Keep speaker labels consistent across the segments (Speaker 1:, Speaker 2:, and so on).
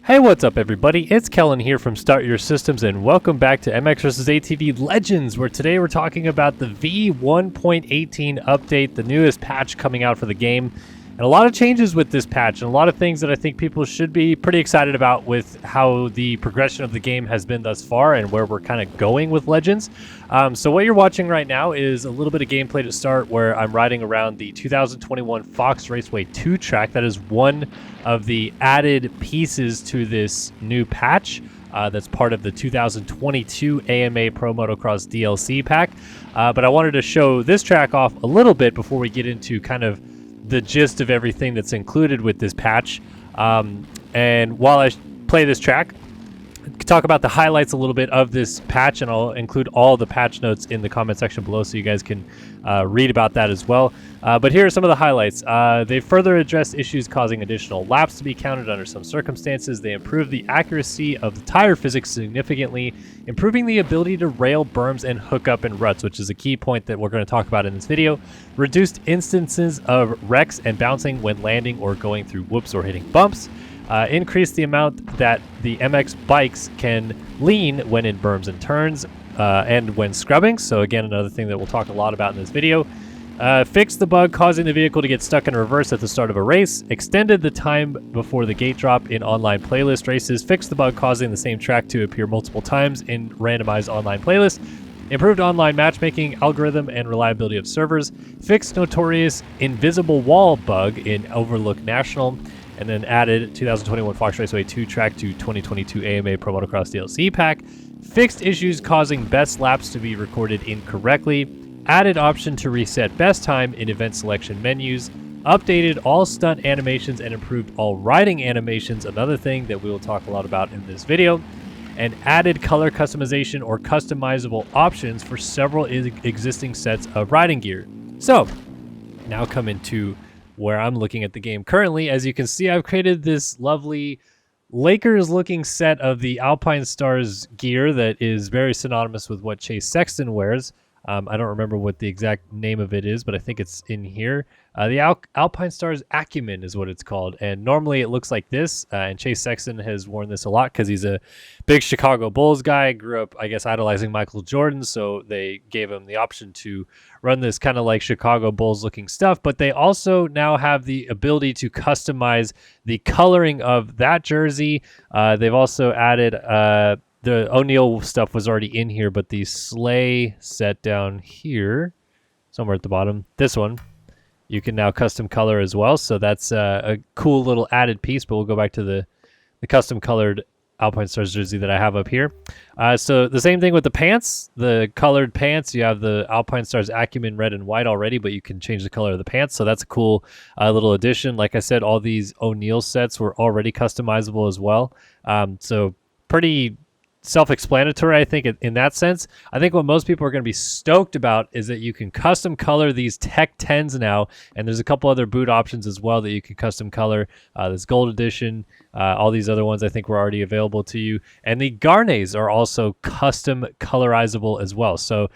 Speaker 1: Hey, what's up everybody? It's Kellen here from Start Your Systems and welcome back to mxvsatv Legends, where today we're talking about the V1.18 update, the newest patch coming out for the game. And a lot of changes with this patch and a lot of things that I think people should be pretty excited about with how the progression of the game has been thus far and where we're kind of going with Legends. So what you're watching right now is a little bit of gameplay to start where I'm riding around the 2021 Fox Raceway 2 track. That is one of the added pieces to this new patch. That's part of the 2022 AMA Pro Motocross DLC pack. But I wanted to show this track off a little bit before we get into kind of the gist of everything that's included with this patch. And while I play this track, talk about the highlights a little bit of this patch, and I'll include all the patch notes in the comment section below so you guys can read about that as well. But here are some of the highlights. They further addressed issues causing additional laps to be counted under some circumstances. They improved the accuracy of the tire physics significantly, improving the ability to rail berms and hook up in ruts, which is a key point that we're going to talk about in this video. Reduced instances of wrecks and bouncing when landing or going through whoops or hitting bumps. Increase the amount that the MX bikes can lean when in berms and turns and when scrubbing. So again, another thing that we'll talk a lot about in this video. Fixed the bug causing the vehicle to get stuck in reverse at the start of a race. Extended the time before the gate drop in online playlist races. Fixed the bug causing the same track to appear multiple times in randomized online playlists. Improved online matchmaking algorithm and reliability of servers. Fixed notorious invisible wall bug in Overlook National. And then added 2021 Fox Raceway 2 track to 2022 AMA Pro Motocross DLC pack. Fixed issues causing best laps to be recorded incorrectly. Added option to reset best time in event selection menus. Updated all stunt animations and improved all riding animations, another thing that we will talk a lot about in this video. And added color customization or customizable options for several existing sets of riding gear. So, now come into where I'm looking at the game currently. As you can see, I've created this lovely Lakers looking set of the Alpine Stars gear that is very synonymous with what Chase Sexton wears. I don't remember what the exact name of it is, but I think it's in here. The Alpine Stars Acumen is what it's called. And normally it looks like this. And Chase Sexton has worn this a lot because he's a big Chicago Bulls guy. Grew up, I guess, idolizing Michael Jordan. So they gave him the option to run this kind of like Chicago Bulls looking stuff. But they also now have the ability to customize the coloring of that jersey. They've also added... the O'Neal stuff was already in here, but the sleigh set down here, somewhere at the bottom, this one, you can now custom color as well. So that's a cool little added piece, but we'll go back to the custom colored Alpine Stars jersey that I have up here. So the same thing with the pants, the colored pants. You have the Alpine Stars Acumen red and white already, but you can change the color of the pants. So that's a cool little addition. Like I said, all these O'Neal sets were already customizable as well. So pretty self-explanatory, I think, in that sense. I think what most people are going to be stoked about is that you can custom color these Tech 10s now, and there's a couple other boot options as well that you can custom color. This Gold Edition, all these other ones I think were already available to you, and the Garnets are also custom colorizable as well. So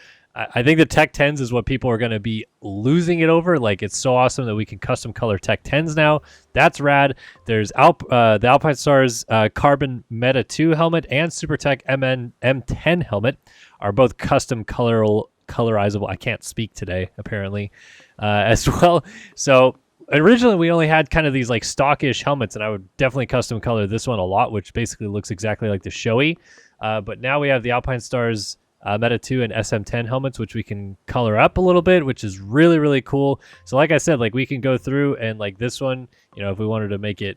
Speaker 1: I think the Tech 10s is what people are going to be losing it over. Like, it's so awesome that we can custom color Tech 10s now. That's rad. There's the Alpine Stars Carbon Meta 2 helmet and SuperTech M10 helmet are both custom colorizable. I can't speak today, apparently, as well. So originally we only had kind of these like stockish helmets, and I would definitely custom color this one a lot, which basically looks exactly like the Shoei. But now we have the Alpine Stars Meta 2 and SM10 helmets, which we can color up a little bit, which is really, really cool. So like I said, like we can go through and like this one, you know, if we wanted to make it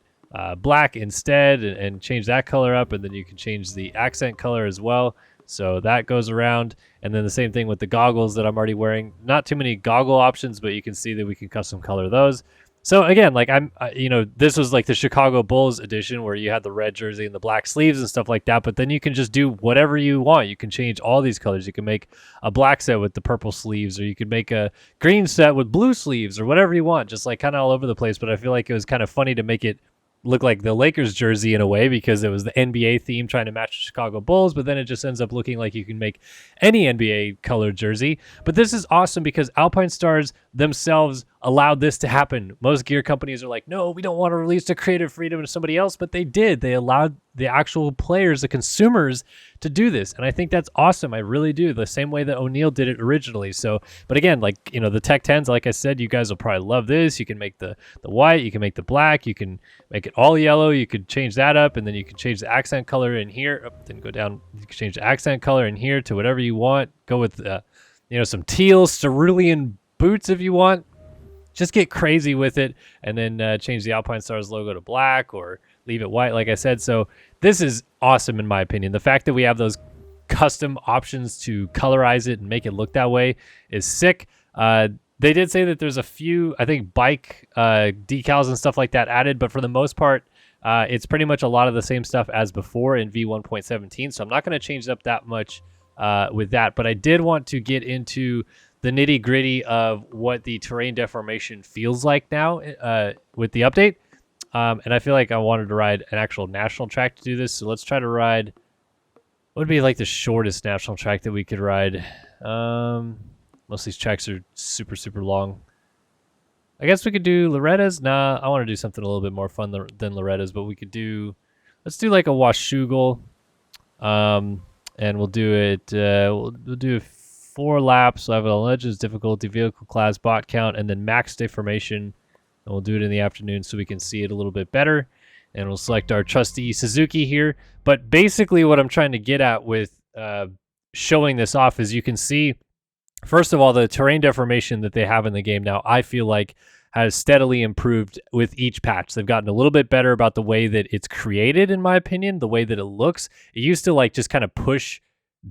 Speaker 1: black instead and change that color up, and then you can change the accent color as well. So that goes around. And then the same thing with the goggles that I'm already wearing. Not too many goggle options, but you can see that we can custom color those. So again, like this was like the Chicago Bulls edition where you had the red jersey and the black sleeves and stuff like that. But then you can just do whatever you want. You can change all these colors. You can make a black set with the purple sleeves, or you could make a green set with blue sleeves, or whatever you want. Just like kind of all over the place. But I feel like it was kind of funny to make it look like the Lakers jersey in a way, because it was the NBA theme trying to match the Chicago Bulls, but then it just ends up looking like you can make any NBA colored jersey. But this is awesome because Alpine Stars themselves allowed this to happen. Most gear companies are like, no, we don't want to release the creative freedom to somebody else, but they did. They allowed the actual players, the consumers, to do this. And I think that's awesome. I really do. The same way that O'Neill did it originally. So, but again, like, you know, the Tech 10s, like I said, you guys will probably love this. You can make the white, you can make the black, you can make it all yellow. You could change that up, and then you can change the accent color in here. Then go down, you can change the accent color in here to whatever you want. Go with, you know, some teal cerulean boots if you want. Just get crazy with it, and then change the Alpine Stars logo to black or leave it white, like I said. So this is awesome in my opinion. The fact that we have those custom options to colorize it and make it look that way is sick. They did say that there's a few, I think, bike decals and stuff like that added, but for the most part, it's pretty much a lot of the same stuff as before in V1.17. So I'm not going to change up that much with that, but I did want to get into the nitty gritty of what the terrain deformation feels like now with the update. And I feel like I wanted to ride an actual national track to do this. So let's try to ride, what would be like the shortest national track that we could ride? Most of these tracks are super, super long. I guess we could do Loretta's. Nah, I want to do something a little bit more fun than Loretta's, but we could do, let's do like a Washougal. And we'll do it, we'll do 4 laps. We'll have a Legends difficulty, vehicle class, bot count, and then max deformation. And we'll do it in the afternoon so we can see it a little bit better. And we'll select our trusty Suzuki here. But basically what I'm trying to get at with showing this off is you can see, first of all, the terrain deformation that they have in the game now, I feel like has steadily improved with each patch. They've gotten a little bit better about the way that it's created, in my opinion, the way that it looks. It used to like just kind of push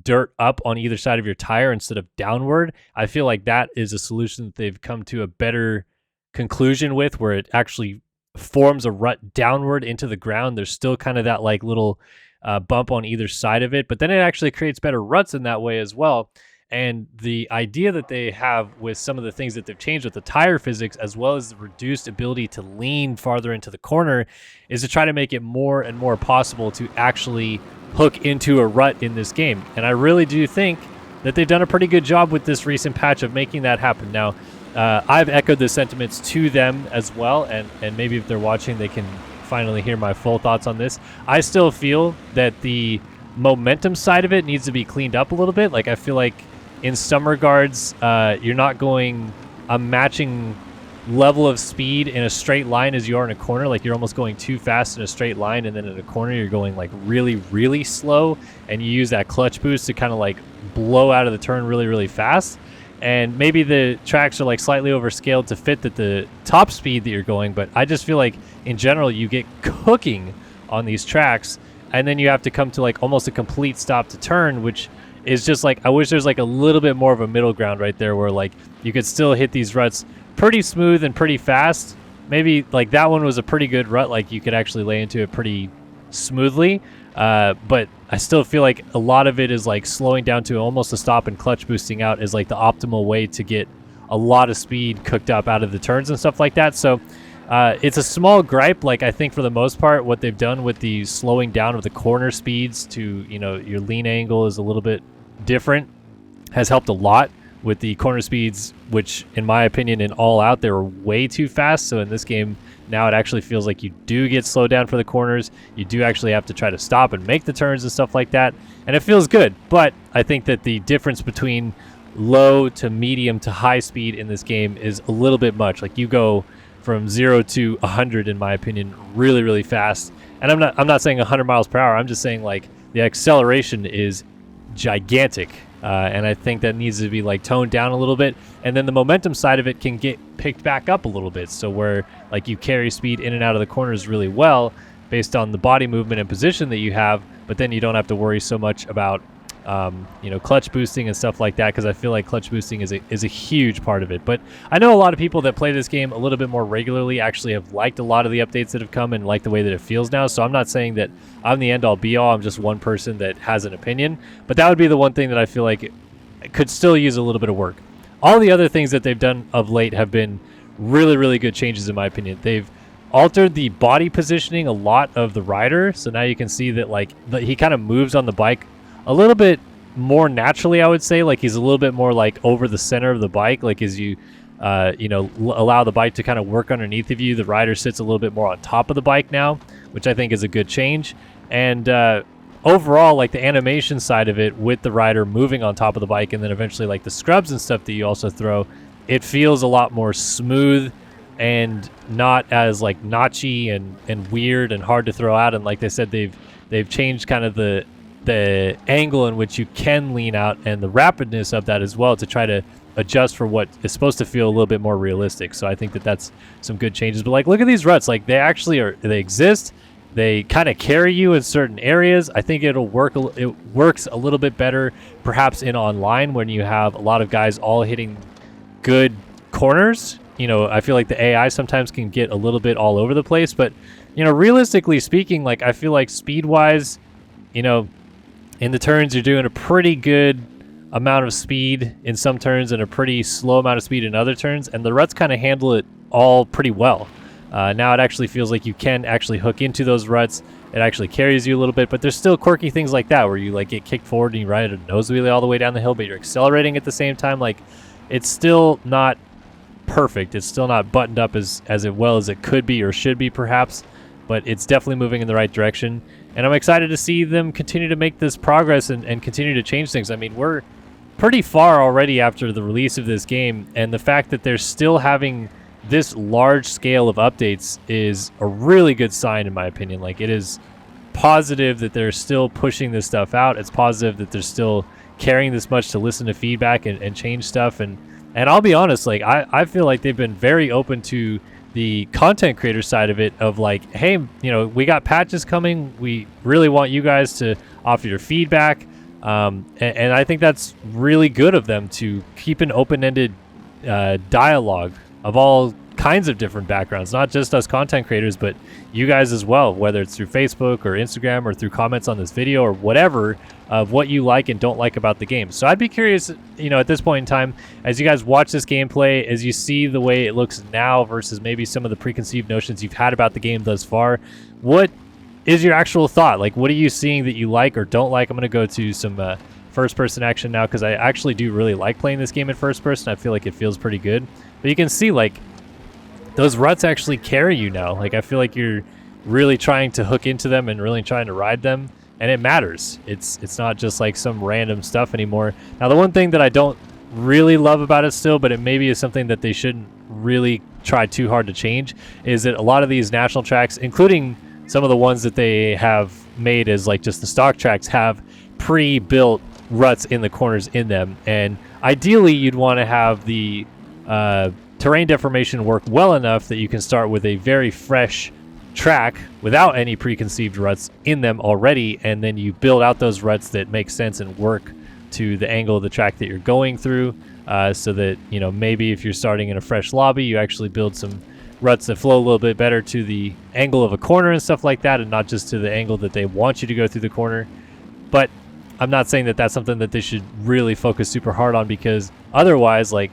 Speaker 1: dirt up on either side of your tire instead of downward. I feel like that is a solution that they've come to a better conclusion with, where it actually forms a rut downward into the ground. There's still kind of that like little bump on either side of it, but then it actually creates better ruts in that way as well. And the idea that they have with some of the things that they've changed with the tire physics, as well as the reduced ability to lean farther into the corner, is to try to make it more and more possible to actually hook into a rut in this game. And I really do think that they've done a pretty good job with this recent patch of making that happen. Now, I've echoed the sentiments to them as well, and maybe if they're watching, they can finally hear my full thoughts on this. I still feel that the momentum side of it needs to be cleaned up a little bit. Like, I feel like in some regards, you're not going a matching level of speed in a straight line as you are in a corner. Like, you're almost going too fast in a straight line, and then in a corner you're going like really, really slow, and you use that clutch boost to kind of like blow out of the turn really, really fast. And maybe the tracks are like slightly overscaled to fit the top speed that you're going, but I just feel like in general you get cooking on these tracks, and then you have to come to like almost a complete stop to turn, which is just like, I wish there's like a little bit more of a middle ground right there where like you could still hit these ruts pretty smooth and pretty fast. Maybe like that one was a pretty good rut, like you could actually lay into it pretty smoothly, but I still feel like a lot of it is like slowing down to almost a stop and clutch boosting out is like the optimal way to get a lot of speed cooked up out of the turns and stuff like that. So it's a small gripe. Like, I think for the most part what they've done with the slowing down of the corner speeds to, you know, your lean angle is a little bit different, has helped a lot with the corner speeds, which in my opinion in All Out they were way too fast. So in this game now it actually feels like you do get slowed down for the corners. You do actually have to try to stop and make the turns and stuff like that, and it feels good. But I think that the difference between low to medium to high speed in this game is a little bit much. Like, you go from 0 to 100 in my opinion really, really fast. And I'm not saying 100 miles per hour. I'm just saying like the acceleration is gigantic. And I think that needs to be like toned down a little bit, and then the momentum side of it can get picked back up a little bit, so where like you carry speed in and out of the corners really well based on the body movement and position that you have, but then you don't have to worry so much about you know, clutch boosting and stuff like that, because I feel like clutch boosting is a huge part of it. But I know a lot of people that play this game a little bit more regularly actually have liked a lot of the updates that have come and like the way that it feels now. So I'm not saying that I'm the end-all be-all. I'm just one person that has an opinion. But that would be the one thing that I feel like could still use a little bit of work. All the other things that they've done of late have been really, really good changes in my opinion. They've altered the body positioning a lot of the rider. So now you can see that like he kind of moves on the bike a little bit more naturally, I would say. Like, he's a little bit more like over the center of the bike. Like, as you allow the bike to kind of work underneath of you. The rider sits a little bit more on top of the bike now, which I think is a good change. And overall, like the animation side of it with the rider moving on top of the bike, and then eventually like the scrubs and stuff that you also throw, it feels a lot more smooth and not as like notchy and weird and hard to throw out. And like they said, they've changed kind of the angle in which you can lean out and the rapidness of that as well to try to adjust for what is supposed to feel a little bit more realistic. So I think that that's some good changes. But like, look at these ruts. Like they exist. They kind of carry you in certain areas. I think it'll work. It works a little bit better perhaps in online when you have a lot of guys all hitting good corners. I feel like the AI sometimes can get a little bit all over the place, but realistically speaking, like I feel like speed wise, in the turns you're doing a pretty good amount of speed in some turns and a pretty slow amount of speed in other turns, and the ruts kind of handle it all pretty well. Now it actually feels like you can actually hook into those ruts. It actually carries you a little bit, but there's still quirky things like that where you like get kicked forward and you ride a nose wheelie all the way down the hill, but you're accelerating at the same time. Like it's still not perfect. It's still not buttoned up as well as it could be or should be perhaps, but it's definitely moving in the right direction. And I'm excited to see them continue to make this progress and continue to change things. I mean, we're pretty far already after the release of this game, and the fact that they're still having this large scale of updates is a really good sign in my opinion. Like it is positive that they're still pushing this stuff out. It's positive that they're still caring this much to listen to feedback and change stuff. And I'll be honest, like I feel like they've been very open to the content creator side of it, of like, hey, we got patches coming. We really want you guys to offer your feedback. And I think that's really good of them to keep an open-ended dialogue of all kinds of different backgrounds, not just us content creators, but you guys as well, whether it's through Facebook or Instagram or through comments on this video or whatever, of what you like and don't like about the game. So I'd be curious, at this point in time, as you guys watch this gameplay, as you see the way it looks now versus maybe some of the preconceived notions you've had about the game thus far, what is your actual thought? Like, what are you seeing that you like or don't like? I'm going to go to some first-person action now, because I actually do really like playing this game in first person. I feel like it feels pretty good. But you can see, like, those ruts actually carry you now. Like, I feel like you're really trying to hook into them and really trying to ride them, and it matters. It's not just like some random stuff anymore. Now, the one thing that I don't really love about it still, but it maybe is something that they shouldn't really try too hard to change, is that a lot of these national tracks, including some of the ones that they have made as like just the stock tracks, have pre-built ruts in the corners in them. And ideally, you'd want to have the terrain deformation work well enough that you can start with a very fresh track without any preconceived ruts in them already, and then you build out those ruts that make sense and work to the angle of the track that you're going through, so that maybe if you're starting in a fresh lobby, you actually build some ruts that flow a little bit better to the angle of a corner and stuff like that, and not just to the angle that they want you to go through the corner. But I'm not saying that that's something that they should really focus super hard on, because otherwise, like,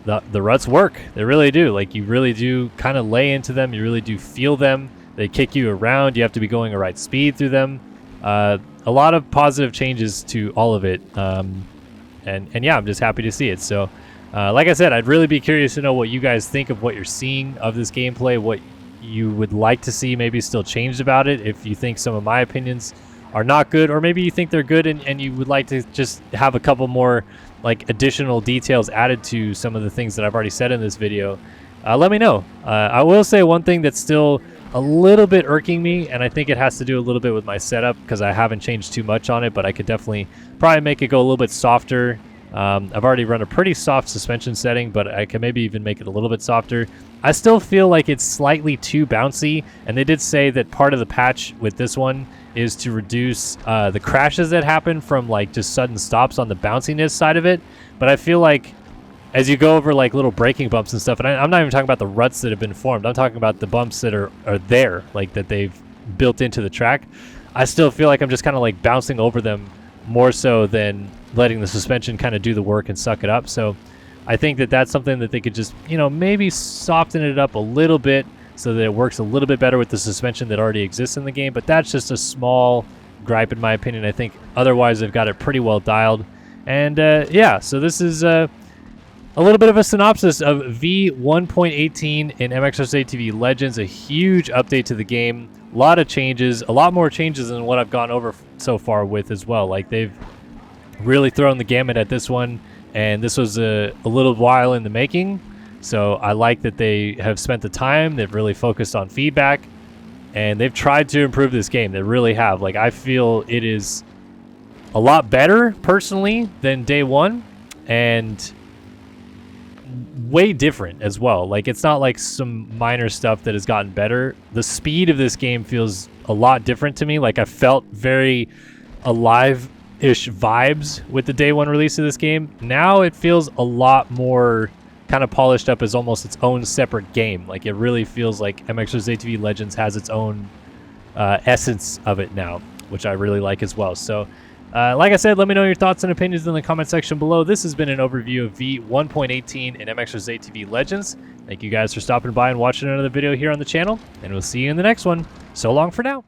Speaker 1: the ruts work. They really do. Like, you really do kind of lay into them. You really do feel them. They kick you around. You have to be going a right speed through them. A lot of positive changes to all of it. And yeah, I'm just happy to see it. So, like I said, I'd really be curious to know what you guys think of what you're seeing of this gameplay, what you would like to see maybe still changed about it, if you think some of my opinions are not good, or maybe you think they're good and you would like to just have a couple more like additional details added to some of the things that I've already said in this video. Let me know. I will say one thing that's still a little bit irking me, and I think it has to do a little bit with my setup, because I haven't changed too much on it, but I could definitely probably make it go a little bit softer. I've already run a pretty soft suspension setting, but I can maybe even make it a little bit softer. I still feel like it's slightly too bouncy, and they did say that part of the patch with this one is to reduce the crashes that happen from like just sudden stops on the bounciness side of it. But I feel like as you go over like little braking bumps and stuff, and I'm not even talking about the ruts that have been formed, I'm talking about the bumps that are there, like that they've built into the track. I still feel like I'm just kind of like bouncing over them more so than letting the suspension kind of do the work and suck it up. So I think that that's something that they could just, maybe soften it up a little bit so that it works a little bit better with the suspension that already exists in the game. But that's just a small gripe in my opinion. I think otherwise they've got it pretty well dialed. And yeah, so this is a little bit of a synopsis of V1.18 in MX vs ATV Legends. A huge update to the game. A lot of changes, a lot more changes than what I've gone over so far with as well. Like, they've really thrown the gamut at this one, and this was a little while in the making. So I like that they have spent the time. They've really focused on feedback, and they've tried to improve this game. They really have. Like, I feel it is a lot better personally than day one, and way different as well. Like, it's not like some minor stuff that has gotten better. The speed of this game feels a lot different to me. Like, I felt very alive-ish vibes with the day one release of this game. Now it feels a lot more kind of polished up as almost its own separate game. Like, it really feels like MX vs ATV Legends has its own essence of it now, which I really like as well. So like I said, let me know your thoughts and opinions in the comment section below. This has been an overview of V1.18 in MX vs ATV Legends. Thank you guys for stopping by and watching another video here on the channel, and we'll see you in the next one. So long for now.